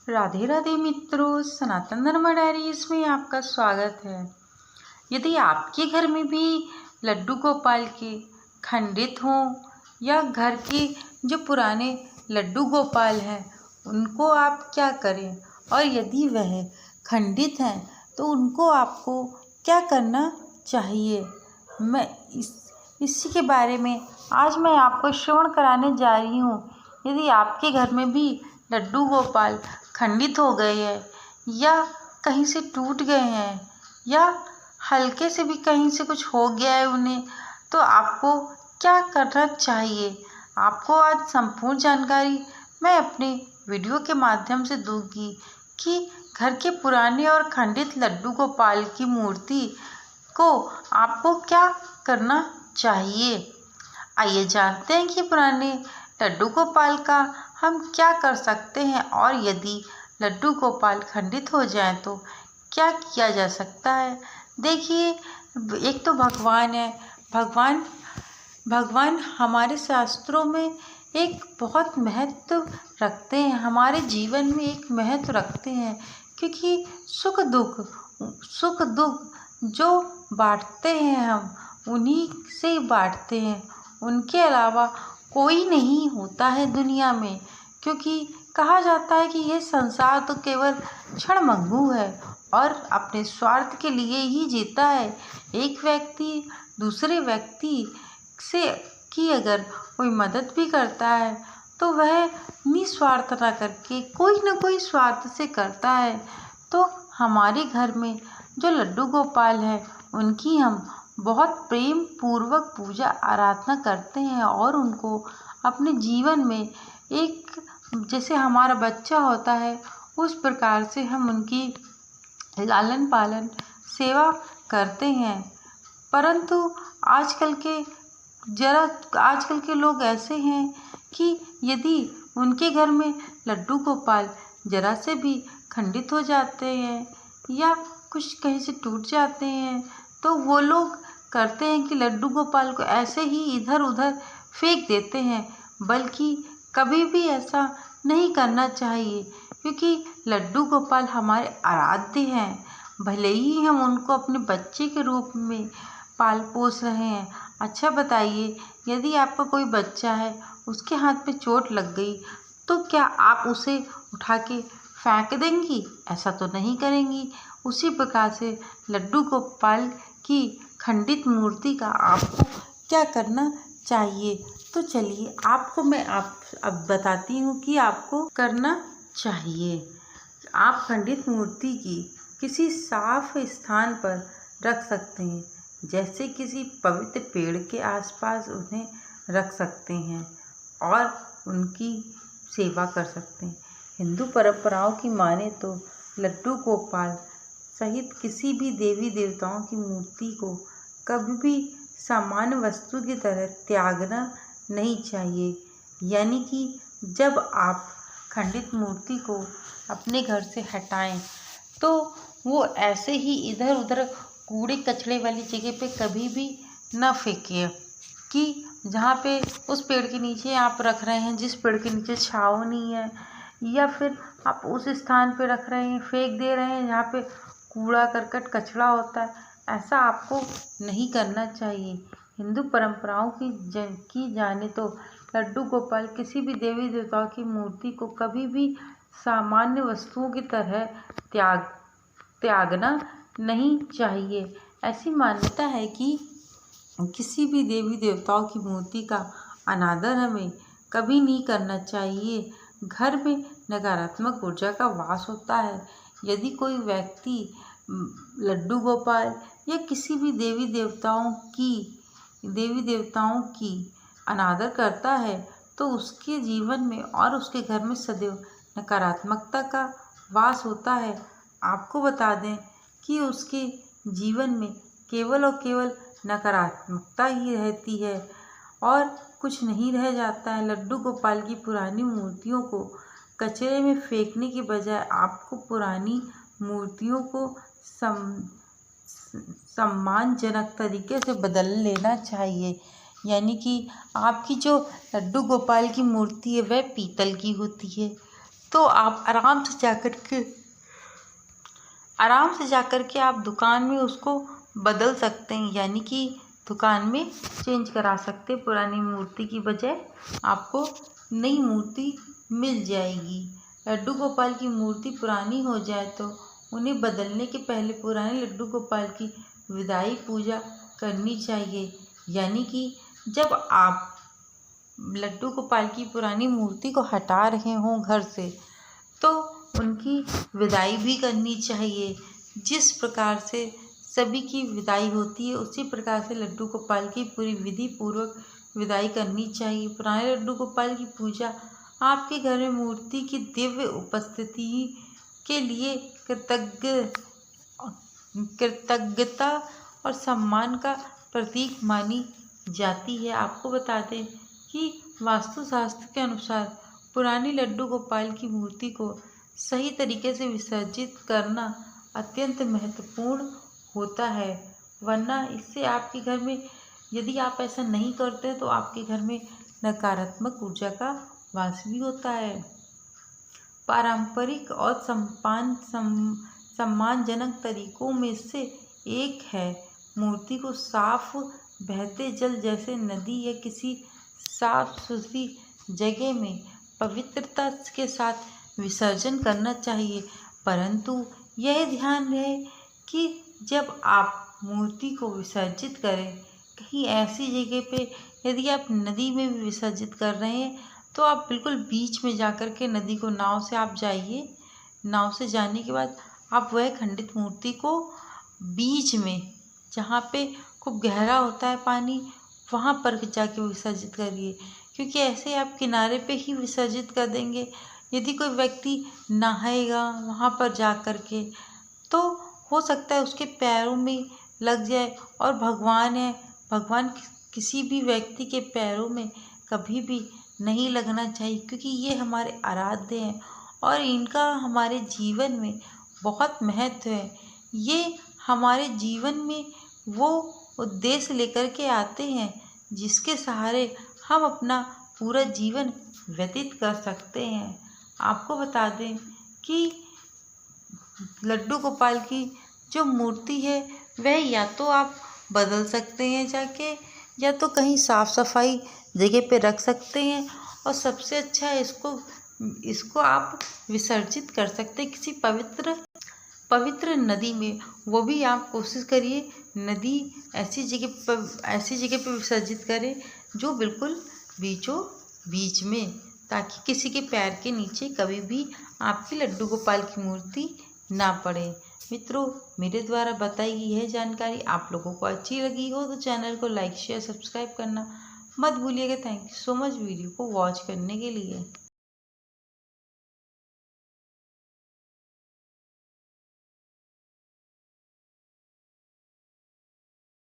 राधे राधे मित्रों, सनातन धर्म डायरीज में आपका स्वागत है। यदि आपके घर में भी लड्डू गोपाल के खंडित हों या घर के जो पुराने लड्डू गोपाल हैं उनको आप क्या करें, और यदि वह खंडित हैं तो उनको आपको क्या करना चाहिए, मैं इसी के बारे में आज मैं आपको श्रवण कराने जा रही हूँ। यदि आपके घर में भी लड्डू गोपाल खंडित हो गए हैं या कहीं से टूट गए हैं या हल्के से भी कहीं से कुछ हो गया है उन्हें, तो आपको क्या करना चाहिए, आपको आज संपूर्ण जानकारी मैं अपने वीडियो के माध्यम से दूंगी कि घर के पुराने और खंडित लड्डू गोपाल की मूर्ति को आपको क्या करना चाहिए। आइए जानते हैं कि पुराने लड्डू गोपाल का हम क्या कर सकते हैं, और यदि लड्डू गोपाल खंडित हो जाए तो क्या किया जा सकता है। देखिए, एक तो भगवान है, भगवान हमारे शास्त्रों में एक बहुत महत्व रखते हैं, हमारे जीवन में एक महत्व रखते हैं, क्योंकि सुख दुख जो बांटते हैं हम उन्हीं से ही बांटते हैं, उनके अलावा कोई नहीं होता है दुनिया में। क्योंकि कहा जाता है कि ये संसार तो केवल क्षणभंगुर है और अपने स्वार्थ के लिए ही जीता है। एक व्यक्ति दूसरे व्यक्ति से की अगर कोई मदद भी करता है तो वह निस्वार्थ ना करके कोई ना कोई स्वार्थ से करता है। तो हमारे घर में जो लड्डू गोपाल है उनकी हम बहुत प्रेम पूर्वक पूजा आराधना करते हैं और उनको अपने जीवन में एक जैसे हमारा बच्चा होता है उस प्रकार से हम उनकी लालन पालन सेवा करते हैं। परंतु आजकल के लोग ऐसे हैं कि यदि उनके घर में लड्डू गोपाल जरा से भी खंडित हो जाते हैं या कुछ कहीं से टूट जाते हैं तो वो लोग करते हैं कि लड्डू गोपाल को ऐसे ही इधर उधर फेंक देते हैं, बल्कि कभी भी ऐसा नहीं करना चाहिए, क्योंकि लड्डू गोपाल हमारे आराध्य हैं। भले ही हम उनको अपने बच्चे के रूप में पाल पोस रहे हैं। अच्छा बताइए, यदि आपका कोई बच्चा है उसके हाथ पे चोट लग गई तो क्या आप उसे उठा के फेंक देंगी? ऐसा तो नहीं करेंगी। उसी प्रकार से लड्डू गोपाल की खंडित मूर्ति का आपको क्या करना चाहिए। तो चलिए आपको मैं अब बताती हूँ कि आपको करना चाहिए। आप खंडित मूर्ति की किसी साफ स्थान पर रख सकते हैं, जैसे किसी पवित्र पेड़ के आसपास उन्हें रख सकते हैं और उनकी सेवा कर सकते हैं। हिंदू परंपराओं की माने तो लड्डू गोपाल सहित किसी भी देवी देवताओं की मूर्ति को कभी भी सामान्य वस्तु की तरह त्यागना नहीं चाहिए। यानी कि जब आप खंडित मूर्ति को अपने घर से हटाएं तो वो ऐसे ही इधर उधर कूड़े कचड़े वाली जगह पे कभी भी ना फेंकिए, कि जहाँ पे उस पेड़ के नीचे आप रख रहे हैं, जिस पेड़ के नीचे छाँव नहीं है, या फिर आप उस स्थान पे रख रहे हैं, फेंक दे रहे हैं जहाँ पे कूड़ा करकट कचरा होता है, ऐसा आपको नहीं करना चाहिए। हिंदू परंपराओं की जाने तो लड्डू गोपाल किसी भी देवी देवताओं की मूर्ति को कभी भी सामान्य वस्तुओं की तरह त्यागना नहीं चाहिए। ऐसी मान्यता है कि किसी भी देवी देवताओं की मूर्ति का अनादर हमें कभी नहीं करना चाहिए। घर में नकारात्मक ऊर्जा का वास होता है। यदि कोई व्यक्ति लड्डू गोपाल या किसी भी देवी देवताओं की अनादर करता है तो उसके जीवन में और उसके घर में सदैव नकारात्मकता का वास होता है। आपको बता दें कि उसके जीवन में केवल और केवल नकारात्मकता ही रहती है और कुछ नहीं रह जाता है। लड्डू गोपाल की पुरानी मूर्तियों को कचरे में फेंकने के बजाय आपको पुरानी मूर्तियों को सम्मानजनक तरीके से बदल लेना चाहिए। यानी कि आपकी जो लड्डू गोपाल की मूर्ति है वह पीतल की होती है, तो आप आराम से जाकर के आप दुकान में उसको बदल सकते हैं, यानी कि दुकान में चेंज करा सकते हैं। पुरानी मूर्ति की बजाय आपको नई मूर्ति मिल जाएगी। लड्डू गोपाल की मूर्ति पुरानी हो जाए तो उन्हें बदलने के पहले पुराने लड्डू गोपाल की विदाई पूजा करनी चाहिए, यानी कि जब आप लड्डू गोपाल की पुरानी मूर्ति को हटा रहे हों घर से, तो उनकी विदाई भी करनी चाहिए। जिस प्रकार से सभी की विदाई होती है, उसी प्रकार से लड्डू गोपाल की पूरी विधि पूर्वक विदाई करनी चाहिए। पुराने लड्डू गोपाल की पूजा आपके घर में मूर्ति की दिव्य उपस्थिति के लिए कृतज्ञता और सम्मान का प्रतीक मानी जाती है। आपको बता दें कि वास्तुशास्त्र के अनुसार पुरानी लड्डू गोपाल की मूर्ति को सही तरीके से विसर्जित करना अत्यंत महत्वपूर्ण होता है, वरना इससे आपके घर में, यदि आप ऐसा नहीं करते तो आपके घर में नकारात्मक ऊर्जा का वास भी होता है। पारंपरिक और सम्मानजनक तरीकों में से एक है मूर्ति को साफ बहते जल जैसे नदी या किसी साफ सुथरी जगह में पवित्रता के साथ विसर्जन करना चाहिए। परंतु यह ध्यान रहे कि जब आप मूर्ति को विसर्जित करें कहीं ऐसी जगह पे, यदि आप नदी में भी विसर्जित कर रहे हैं तो आप बिल्कुल बीच में जाकर के नदी को नाव से आप जाइए। नाव से जाने के बाद आप वह खंडित मूर्ति को बीच में, जहाँ पे खूब गहरा होता है पानी, वहाँ पर जाके विसर्जित करिए, क्योंकि ऐसे आप किनारे पे ही विसर्जित कर देंगे, यदि कोई व्यक्ति नहाएगा वहाँ पर जा कर के, तो हो सकता है उसके पैरों में लग जाए। और भगवान किसी भी व्यक्ति के पैरों में कभी भी नहीं लगना चाहिए, क्योंकि ये हमारे आराध्य हैं और इनका हमारे जीवन में बहुत महत्व है। ये हमारे जीवन में वो उद्देश्य लेकर के आते हैं जिसके सहारे हम अपना पूरा जीवन व्यतीत कर सकते हैं। आपको बता दें कि लड्डू गोपाल की जो मूर्ति है वह या तो आप बदल सकते हैं जाके, या तो कहीं साफ सफाई जगह पे रख सकते हैं, और सबसे अच्छा है इसको आप विसर्जित कर सकते हैं किसी पवित्र नदी में। वो भी आप कोशिश करिए नदी ऐसी जगह पे विसर्जित करें जो बिल्कुल बीचों बीच में, ताकि किसी के पैर के नीचे कभी भी आपकी लड्डू गोपाल की मूर्ति ना पड़े। मित्रों, मेरे द्वारा बताई गई यह जानकारी आप लोगों को अच्छी लगी हो तो चैनल को लाइक शेयर सब्सक्राइब करना मत भूलिएगा। Thank you so much video को वॉच करने के लिए।